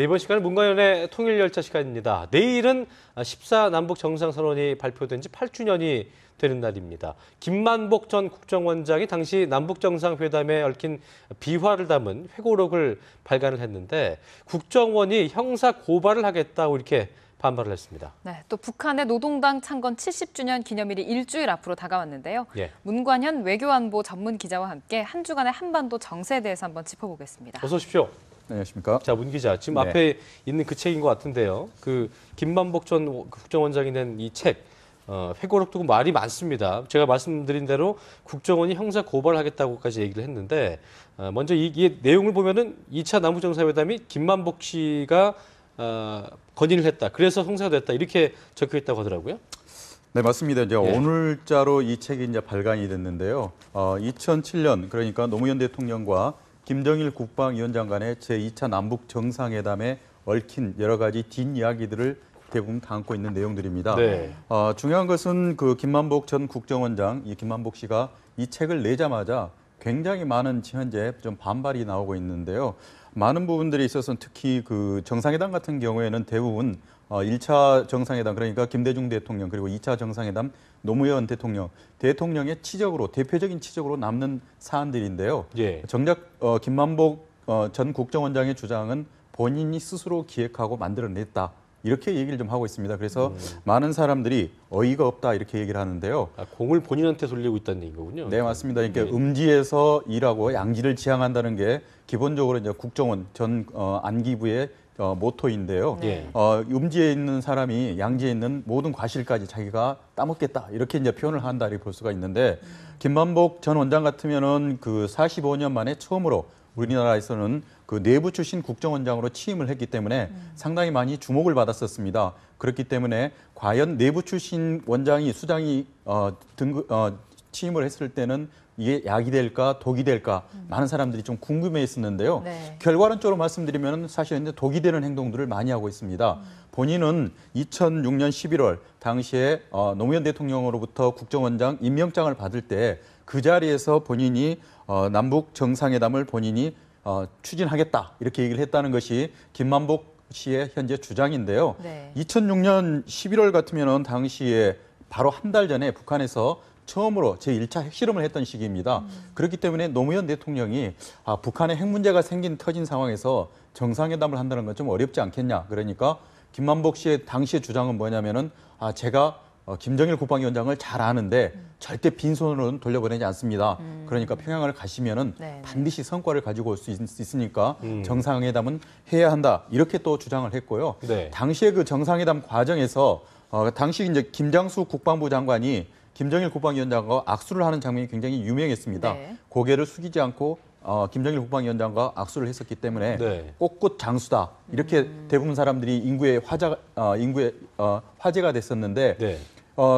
네, 이번 시간은 문과연의 통일열차 시간입니다. 내일은 14 남북 정상선언이 발표된 지 8주년이 되는 날입니다. 김만복 전 국정원장이 당시 남북정상회담에 얽힌 비화를 담은 회고록을 발간을 했는데 국정원이 형사 고발을 하겠다고 이렇게 반발을 했습니다. 네, 또 북한의 노동당 창건 70주년 기념일이 일주일 앞으로 다가왔는데요. 예. 문관현 외교안보 전문 기자와 함께 한 주간의 한반도 정세에 대해서 한번 짚어보겠습니다. 어서 오십시오. 안녕하십니까. 자, 문 기자, 지금 네. 앞에 있는 그 책인 것 같은데요. 그 김만복 전 국정원장이 낸 이 책, 회고록도 말이 많습니다. 제가 말씀드린 대로 국정원이 형사 고발하겠다고까지 얘기를 했는데, 먼저 이 내용을 보면은 2차 남북정상회담이 김만복 씨가 건의를 했다. 그래서 형사가 됐다. 이렇게 적혀 있다고 하더라고요. 네, 맞습니다. 이제 예. 오늘자로 이 책이 이제 발간이 됐는데요. 2007년 그러니까 노무현 대통령과 김정일 국방위원장 간의 제2차 남북 정상회담에 얽힌 여러 가지 뒷이야기들을 대부분 담고 있는 내용들입니다. 네. 중요한 것은 그 김만복 전 국정원장, 이 김만복 씨가 이 책을 내자마자 굉장히 많은 현재 좀 반발이 나오고 있는데요. 많은 부분들에 있어서는 특히 그 정상회담 같은 경우에는 대부분 1차 정상회담 그러니까 김대중 대통령 그리고 2차 정상회담 노무현 대통령의 치적으로 대표적인 치적으로 남는 사안들인데요. 예. 정작 김만복 전 국정원장의 주장은 본인이 스스로 기획하고 만들어냈다. 이렇게 얘기를 좀 하고 있습니다. 그래서 많은 사람들이 어이가 없다 이렇게 얘기를 하는데요. 공을 본인한테 돌리고 있다는 얘기인 거군요. 네, 맞습니다. 그러니까 음지에서 일하고 양지를 지향한다는 게 기본적으로 이제 국정원 전 안기부의 모토인데요. 예. 음지에 있는 사람이 양지에 있는 모든 과실까지 자기가 따먹겠다 이렇게 이제 표현을 한다 이렇게 볼 수가 있는데 김만복 전 원장 같으면은 그 45년 만에 처음으로 우리나라에서는 그 내부 출신 국정원장으로 취임을 했기 때문에 상당히 많이 주목을 받았었습니다. 그렇기 때문에 과연 내부 출신 원장이 수장이 취임을 했을 때는 이게 약이 될까 독이 될까 많은 사람들이 좀 궁금해했었는데요. 네. 결과론적으로 말씀드리면 사실 이제 독이 되는 행동들을 많이 하고 있습니다. 본인은 2006년 11월 당시에 노무현 대통령으로부터 국정원장 임명장을 받을 때 그 자리에서 본인이 남북 정상회담을 본인이 추진하겠다 이렇게 얘기를 했다는 것이 김만복 씨의 현재 주장인데요. 네. 2006년 11월 같으면은 당시에 바로 한 달 전에 북한에서 처음으로 제1차 핵실험을 했던 시기입니다. 그렇기 때문에 노무현 대통령이 북한에 핵 문제가 터진 상황에서 정상회담을 한다는 건 좀 어렵지 않겠냐. 그러니까 김만복 씨의 당시의 주장은 뭐냐면은 제가 김정일 국방위원장을 잘 아는데 절대 빈손으로는 돌려보내지 않습니다. 그러니까 평양을 가시면은 네. 반드시 성과를 가지고 올 수 있으니까 정상회담은 해야 한다. 이렇게 또 주장을 했고요. 네. 당시에 그 정상회담 과정에서 당시 이제 김장수 국방부 장관이 김정일 국방위원장과 악수를 하는 장면이 굉장히 유명했습니다. 네. 고개를 숙이지 않고 김정일 국방위원장과 악수를 했었기 때문에 네. 꽃꽃 장수다 이렇게 대부분 사람들이 인구의 화제가 됐었는데 네.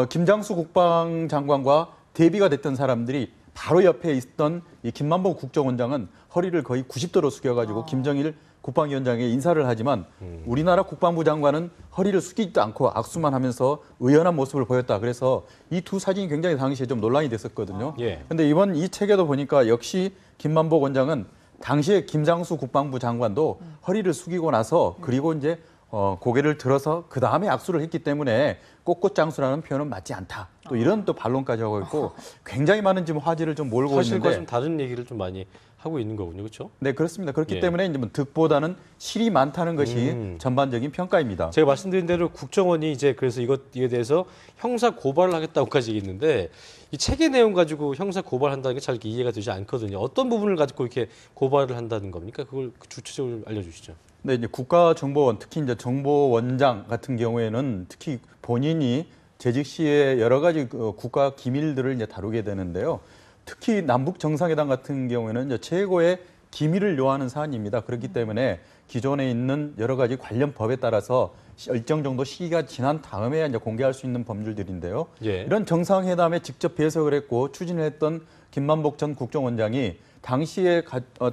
김장수 국방장관과 대비가 됐던 사람들이 바로 옆에 있던 이 김만복 국정원장은 허리를 거의 90도로 숙여가지고 김정일 국방위원장에 인사를 하지만 우리나라 국방부 장관은 허리를 숙이지도 않고 악수만 하면서 의연한 모습을 보였다. 그래서 이 두 사진이 굉장히 당시에 좀 논란이 됐었거든요. 그런데 예. 이번 이 책에도 보니까 역시 김만복 원장은 당시에 김장수 국방부 장관도 허리를 숙이고 나서 그리고 이제 고개를 들어서 그 다음에 악수를 했기 때문에 꽃꽃장수라는 표현은 맞지 않다. 또 이런 또 반론까지 하고 있고 굉장히 많은 지금 화제를 좀 몰고 사실과 있는데 좀 다른 얘기를 좀 많이 하고 있는 거군요. 그렇죠? 네, 그렇습니다. 그렇기 예. 때문에 이제 뭐 득보다는 실이 많다는 것이 전반적인 평가입니다. 제가 말씀드린 대로 국정원이 이제 그래서 이에 대해서 형사 고발을 하겠다고까지 얘기했는데 이 책의 내용 가지고 형사 고발한다는 게 잘 이해가 되지 않거든요. 어떤 부분을 가지고 이렇게 고발을 한다는 겁니까? 그걸 주체적으로 알려주시죠. 네, 이제 국가정보원, 특히 이제 정보원장 같은 경우에는 특히 본인이 재직 시에 여러 가지 국가 기밀들을 이제 다루게 되는데요. 특히 남북 정상회담 같은 경우에는 이제 최고의 기밀을 요하는 사안입니다. 그렇기 때문에 기존에 있는 여러 가지 관련 법에 따라서 일정 정도 시기가 지난 다음에 이제 공개할 수 있는 법률들인데요. 예. 이런 정상회담에 직접 배석을 했고 추진을 했던 김만복 전 국정원장이 당시에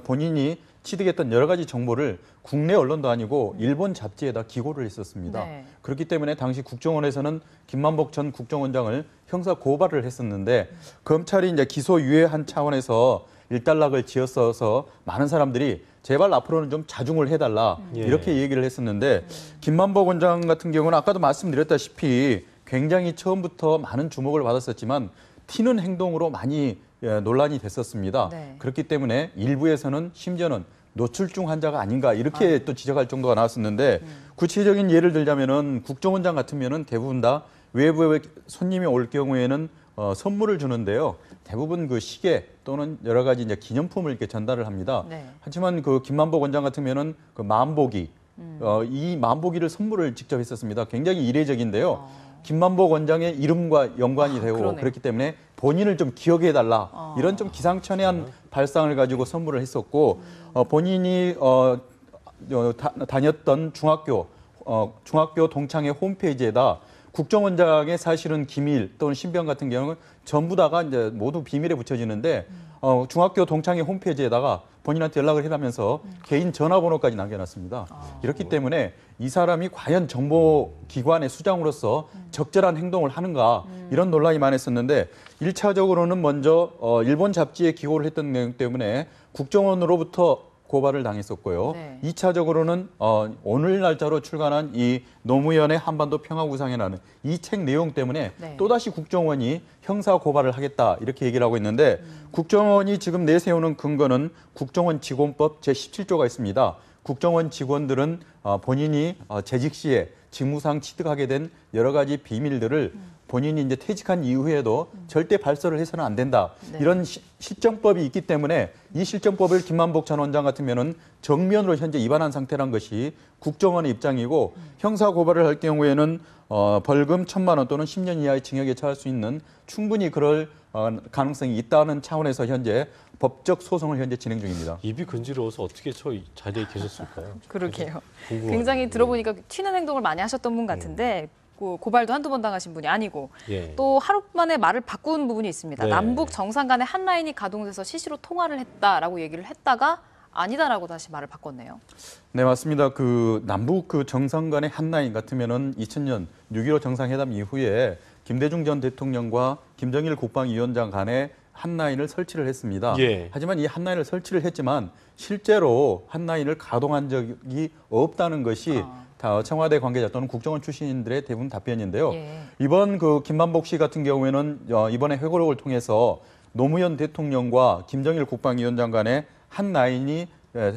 본인이 취득했던 여러 가지 정보를 국내 언론도 아니고 일본 잡지에다 기고를 했었습니다. 네. 그렇기 때문에 당시 국정원에서는 김만복 전 국정원장을 형사 고발을 했었는데 검찰이 이제 기소 유예한 차원에서 일단락을 지었어서 많은 사람들이 제발 앞으로는 좀 자중을 해달라 예. 이렇게 얘기를 했었는데 김만복 원장 같은 경우는 아까도 말씀드렸다시피 굉장히 처음부터 많은 주목을 받았었지만 튀는 행동으로 많이 논란이 됐었습니다. 네. 그렇기 때문에 일부에서는 심지어는 노출증 환자가 아닌가 이렇게 또 지적할 정도가 나왔었는데 구체적인 예를 들자면은 국정원장 같으면은 대부분 다 외부에 손님이 올 경우에는 선물을 주는데요. 대부분 그 시계 또는 여러 가지 이제 기념품을 이렇게 전달을 합니다. 네. 하지만 그 김만복 원장 같으면은 그 만보기 이 만보기를 선물을 직접 했었습니다. 굉장히 이례적인데요. 김만복 원장의 이름과 연관이 되고 그러네요. 그렇기 때문에 본인을 좀 기억해달라 이런 좀 기상천외한 발상을 가지고 선물을 했었고 본인이 다녔던 중학교 동창회 홈페이지에다 국정원장의 사실은 기밀 또는 신병 같은 경우는 전부 다가 이제 모두 비밀에 붙여지는데 중학교 동창회 홈페이지에다가 본인한테 연락을 해라면서 개인 전화번호까지 남겨놨습니다. 이렇기 때문에 이 사람이 과연 정보기관의 수장으로서 적절한 행동을 하는가 이런 논란이 많았었는데 1차적으로는 먼저 일본 잡지에 기고를 했던 내용 때문에 국정원으로부터 고발을 당했었고요. 네. 2차적으로는 오늘 날짜로 출간한 이 노무현의 한반도 평화구상이라는 이 책 내용 때문에 네. 또다시 국정원이 형사 고발을 하겠다 이렇게 얘기를 하고 있는데 국정원이 지금 내세우는 근거는 국정원 직원법 제17조가 있습니다. 국정원 직원들은 본인이 재직 시에 직무상 취득하게 된 여러 가지 비밀들을 본인이 이제 퇴직한 이후에도 절대 발설을 해서는 안 된다. 네. 이런 실정법이 있기 때문에 이 실정법을 김만복 전 원장 같으면은 정면으로 현재 위반한 상태란 것이 국정원의 입장이고 형사 고발을 할 경우에는 벌금 1,000만 원 또는 10년 이하의 징역에 처할 수 있는 충분히 그럴 가능성이 있다는 차원에서 현재 법적 소송을 현재 진행 중입니다. 입이 근지러워서 어떻게 저 자리에 계셨을까요? 그러게요. 궁금하네요. 굉장히 들어보니까 튀는 행동을 많이 하셨던 분 같은데 고발도 한두 번 당하신 분이 아니고 예. 또 하루 만에 말을 바꾼 부분이 있습니다. 네. 남북 정상 간의 한 라인이 가동돼서 시시로 통화를 했다라고 얘기를 했다가 아니다라고 다시 말을 바꿨네요. 네, 맞습니다. 그 남북 그 정상 간의 한라인 같으면은 2000년 6.15 정상회담 이후에 김대중 전 대통령과 김정일 국방위원장 간의 한라인을 설치를 했습니다. 예. 하지만 이 한라인을 설치를 했지만 실제로 한라인을 가동한 적이 없다는 것이 다 청와대 관계자 또는 국정원 출신들의 대부분 답변인데요. 예. 이번 그 김만복 씨 같은 경우에는 이번에 회고록을 통해서 노무현 대통령과 김정일 국방위원장 간의 한 라인이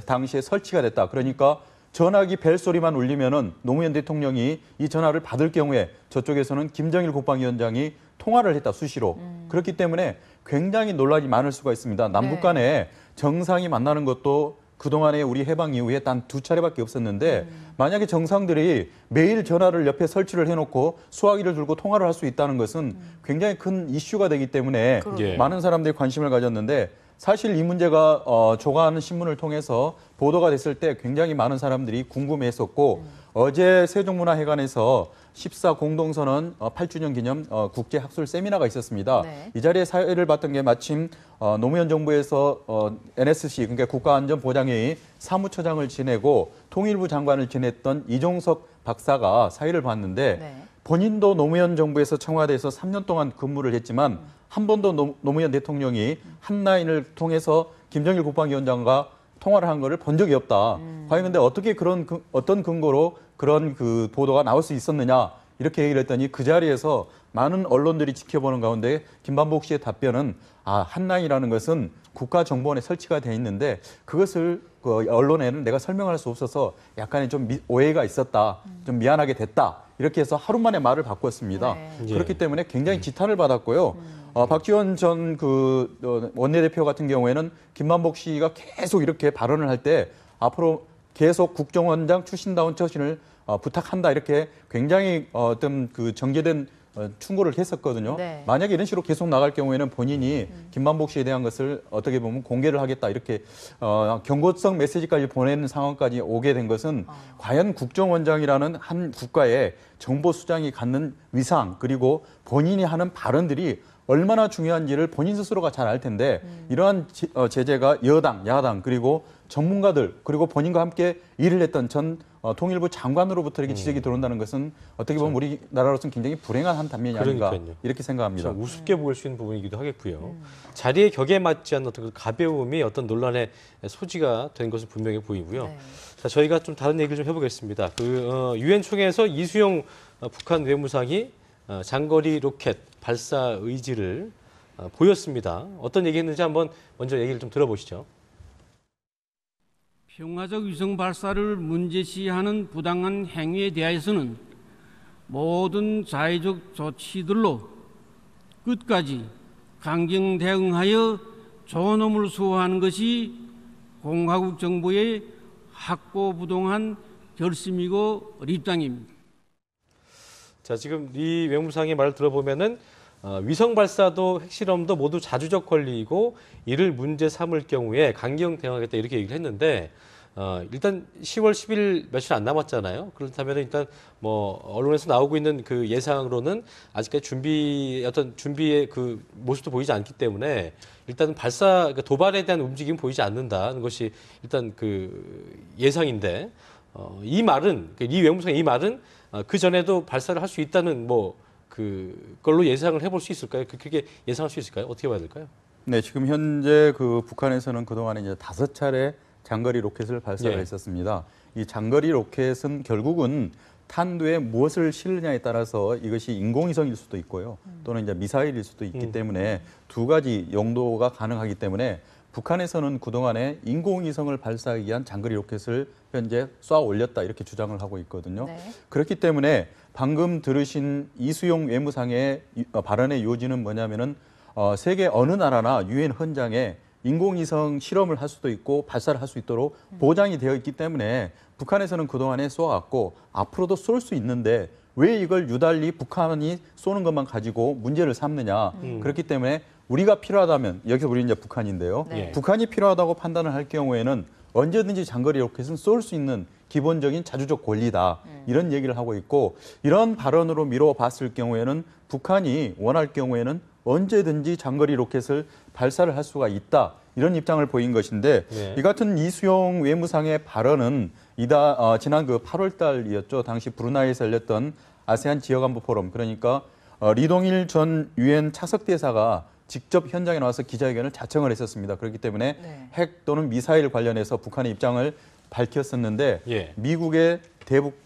당시에 설치가 됐다. 그러니까 전화기 벨소리만 울리면은 노무현 대통령이 이 전화를 받을 경우에 저쪽에서는 김정일 국방위원장이 통화를 했다, 수시로. 그렇기 때문에 굉장히 논란이 많을 수가 있습니다. 남북 간에 정상이 만나는 것도 그동안에 우리 해방 이후에 단 2차례밖에 없었는데 만약에 정상들이 매일 전화를 옆에 설치를 해놓고 수화기를 들고 통화를 할 수 있다는 것은 굉장히 큰 이슈가 되기 때문에 예. 많은 사람들이 관심을 가졌는데 사실 이 문제가 조가하는 신문을 통해서 보도가 됐을 때 굉장히 많은 사람들이 궁금해했었고 어제 세종문화회관에서 14 공동선언 8주년 기념 국제학술 세미나가 있었습니다. 네. 이 자리에 사회를 봤던 게 마침 노무현 정부에서 NSC 그러니까 국가안전보장회의 사무처장을 지내고 통일부 장관을 지냈던 이종석 박사가 사회를 봤는데 네. 본인도 노무현 정부에서 청와대에서 3년 동안 근무를 했지만 한 번도 노무현 대통령이 한라인을 통해서 김정일 국방위원장과 통화를 한 거를 본 적이 없다. 과연 근데 어떻게 어떤 근거로 그런 그 보도가 나올 수 있었느냐 이렇게 얘기를 했더니 그 자리에서 많은 언론들이 지켜보는 가운데 김만복 씨의 답변은 한라인이라는 것은 국가정보원에 설치가 돼 있는데 그것을 그 언론에는 내가 설명할 수 없어서 약간의 좀 오해가 있었다. 좀 미안하게 됐다. 이렇게 해서 하루 만에 말을 바꿨습니다. 네. 그렇기 때문에 굉장히 지탄을 받았고요. 박지원 전 그 원내대표 같은 경우에는 김만복 씨가 계속 이렇게 발언을 할 때 앞으로 계속 국정원장 출신다운 처신을 부탁한다 이렇게 굉장히 어떤 그 정제된 충고를 했었거든요. 네. 만약에 이런 식으로 계속 나갈 경우에는 본인이 김만복 씨에 대한 것을 어떻게 보면 공개를 하겠다 이렇게 경고성 메시지까지 보내는 상황까지 오게 된 것은 과연 국정원장이라는 한 국가의 정보수장이 갖는 위상 그리고 본인이 하는 발언들이 얼마나 중요한지를 본인 스스로가 잘 알 텐데 이러한 제재가 여당, 야당 그리고 전문가들 그리고 본인과 함께 일을 했던 전 통일부 장관으로부터 이렇게 지적이 들어온다는 것은 어떻게 보면 우리나라로서는 굉장히 불행한 한 단면이 아닌가 그러니까요. 이렇게 생각합니다. 참 우습게 보일 수 있는 부분이기도 하겠고요. 자리의 격에 맞지 않는 어떤 그 가벼움이 어떤 논란의 소지가 된 것은 분명해 보이고요. 네. 자, 저희가 좀 다른 얘기를 좀 해보겠습니다. 그 유엔 총회에서 이수용 북한 외무상이 장거리 로켓 발사 의지를 보였습니다. 어떤 얘기했는지 한번 먼저 얘기를 좀 들어보시죠. 평화적 위성 발사를 문제시하는 부당한 행위에 대해서는 모든 자의적 조치들로 끝까지 강경 대응하여 존엄을 수호하는 것이 공화국 정부의 확고부동한 결심이고 입장입니다. 자, 지금 이 외무상의 말을 들어보면은 위성 발사도 핵실험도 모두 자주적 권리이고 이를 문제 삼을 경우에 강경 대응하겠다 이렇게 얘기를 했는데 일단 10월 10일 며칠 안 남았잖아요. 그렇다면 일단 뭐 언론에서 나오고 있는 그 예상으로는 아직까지 준비의 그 모습도 보이지 않기 때문에 일단 그러니까 도발에 대한 움직임은 보이지 않는다는 것이 일단 그 예상인데 이 말은 이 외무상의 이 말은 그 전에도 발사를 할 수 있다는 뭐 그걸로 예상을 해볼 수 있을까요? 그렇게 예상할 수 있을까요? 어떻게 봐야 될까요? 네, 지금 현재 그 북한에서는 그동안에 이제 5차례 장거리 로켓을 발사를 예. 했었습니다. 이 장거리 로켓은 결국은 탄두에 무엇을 실느냐에 따라서 이것이 인공위성일 수도 있고요. 또는 이제 미사일일 수도 있기 때문에 두 가지 용도가 가능하기 때문에 북한에서는 그동안에 인공위성을 발사하기 위한 장거리 로켓을 현재 쏘아 올렸다 이렇게 주장을 하고 있거든요. 네. 그렇기 때문에 방금 들으신 이수용 외무상의 발언의 요지는 뭐냐면은 세계 어느 나라나 유엔 헌장에 인공위성 실험을 할 수도 있고 발사를 할 수 있도록 보장이 되어 있기 때문에 북한에서는 그동안에 쏘아왔고 앞으로도 쏠 수 있는데 왜 이걸 유달리 북한이 쏘는 것만 가지고 문제를 삼느냐. 그렇기 때문에 우리가 필요하다면 여기서 우리 이제 북한인데요. 네. 북한이 필요하다고 판단을 할 경우에는 언제든지 장거리 로켓은 쏠 수 있는 기본적인 자주적 권리다. 이런 얘기를 하고 있고 이런 발언으로 미뤄봤을 경우에는 북한이 원할 경우에는 언제든지 장거리 로켓을 발사를 할 수가 있다. 이런 입장을 보인 것인데 네. 이 같은 이수용 외무상의 발언은 지난 그 8월 달이었죠. 당시 브루나이에서 열렸던 아세안 지역안보 포럼 그러니까 리동일 전 유엔 차석대사가 직접 현장에 나와서 기자회견을 자청을 했었습니다. 그렇기 때문에 네. 핵 또는 미사일 관련해서 북한의 입장을 밝혔었는데 예. 미국의 대북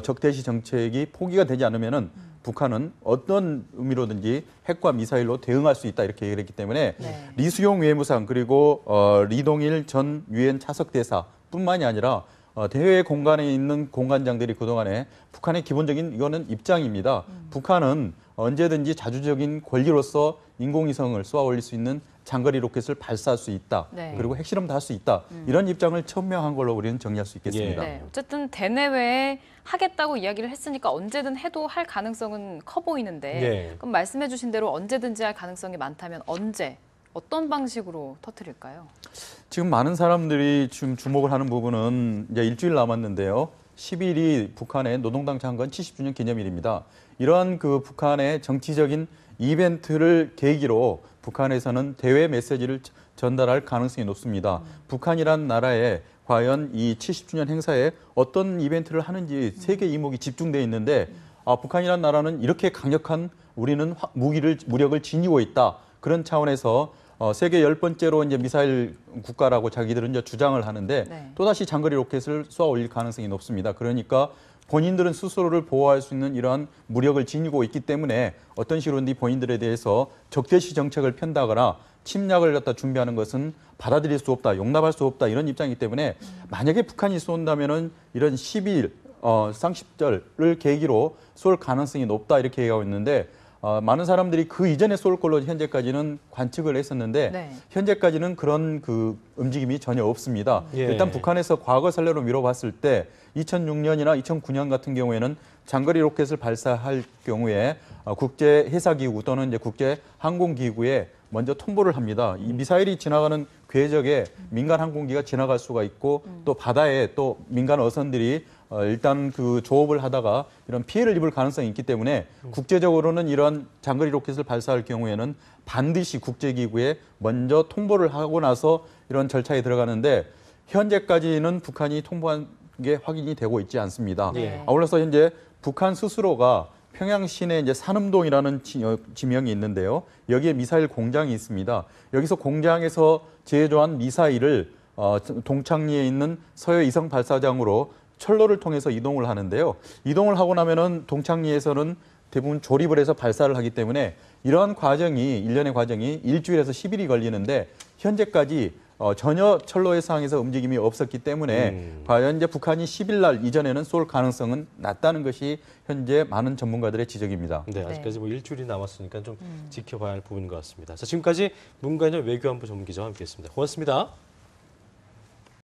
적대시 정책이 포기가 되지 않으면은 북한은 어떤 의미로든지 핵과 미사일로 대응할 수 있다 이렇게 얘기를 했기 때문에 네. 리수용 외무상 그리고 리동일 전 유엔 차석대사뿐만이 아니라 대외 공간에 있는 공관장들이 그동안에 북한의 기본적인 이거는 입장입니다. 북한은 언제든지 자주적인 권리로서 인공위성을 쏘아 올릴 수 있는 장거리 로켓을 발사할 수 있다. 네. 그리고 핵실험도 할 수 있다. 이런 입장을 천명한 걸로 우리는 정리할 수 있겠습니다. 네. 어쨌든 대내외에 하겠다고 이야기를 했으니까 언제든 해도 할 가능성은 커 보이는데 네. 그럼 말씀해 주신 대로 언제든지 할 가능성이 많다면 언제, 어떤 방식으로 터뜨릴까요? 지금 많은 사람들이 지금 주목을 하는 부분은 이제 일주일 남았는데요. 10일이 북한의 노동당 창건 70주년 기념일입니다. 이러한 그 북한의 정치적인 이벤트를 계기로 북한에서는 대외 메시지를 전달할 가능성이 높습니다. 북한이란 나라에 과연 이 70주년 행사에 어떤 이벤트를 하는지 세계 이목이 집중돼 있는데 북한이란 나라는 이렇게 강력한 우리는 무력을 지니고 있다. 그런 차원에서 세계 10번째로 이제 미사일 국가라고 자기들은 이제 주장을 하는데 네. 또다시 장거리 로켓을 쏘아 올릴 가능성이 높습니다. 그러니까 본인들은 스스로를 보호할 수 있는 이러한 무력을 지니고 있기 때문에 어떤 식으로든지 본인들에 대해서 적대시 정책을 편다거나 침략을 갖다 준비하는 것은 받아들일 수 없다, 용납할 수 없다 이런 입장이기 때문에 만약에 북한이 쏜다면은 이런 12일 쌍십절을 계기로 쏠 가능성이 높다 이렇게 얘기하고 있는데 많은 사람들이 그 이전에 쏠 걸로 현재까지는 관측을 했었는데 네. 현재까지는 그런 그 움직임이 전혀 없습니다. 예. 일단 북한에서 과거 선례로 미뤄봤을 때 2006년이나 2009년 같은 경우에는 장거리 로켓을 발사할 경우에 국제 해사기구 또는 이제 국제 항공기구에 먼저 통보를 합니다. 이 미사일이 지나가는 궤적에 민간 항공기가 지나갈 수가 있고 또 바다에 또 민간 어선들이 일단 그 조업을 하다가 이런 피해를 입을 가능성이 있기 때문에 국제적으로는 이런 장거리 로켓을 발사할 경우에는 반드시 국제기구에 먼저 통보를 하고 나서 이런 절차에 들어가는데 현재까지는 북한이 통보한 게 확인이 되고 있지 않습니다. 네. 아울러서 현재 북한 스스로가 평양 시내 이제 산음동이라는 지명이 있는데요. 여기에 미사일 공장이 있습니다. 여기서 공장에서 제조한 미사일을 동창리에 있는 서해 이성 발사장으로 철로를 통해서 이동을 하는데요. 이동을 하고 나면은 동창리에서는 대부분 조립을 해서 발사를 하기 때문에 이러한 과정이 일련의 과정이 일주일에서 10일이 걸리는데 현재까지 전혀 철로의 상황에서 움직임이 없었기 때문에 과연 이제 북한이 10일 날 이전에는 쏠 가능성은 낮다는 것이 현재 많은 전문가들의 지적입니다. 네, 아직까지 뭐 일주일이 남았으니까 좀 지켜봐야 할 부분인 것 같습니다. 자, 지금까지 문관현 외교안보 전문기자와 함께했습니다. 고맙습니다.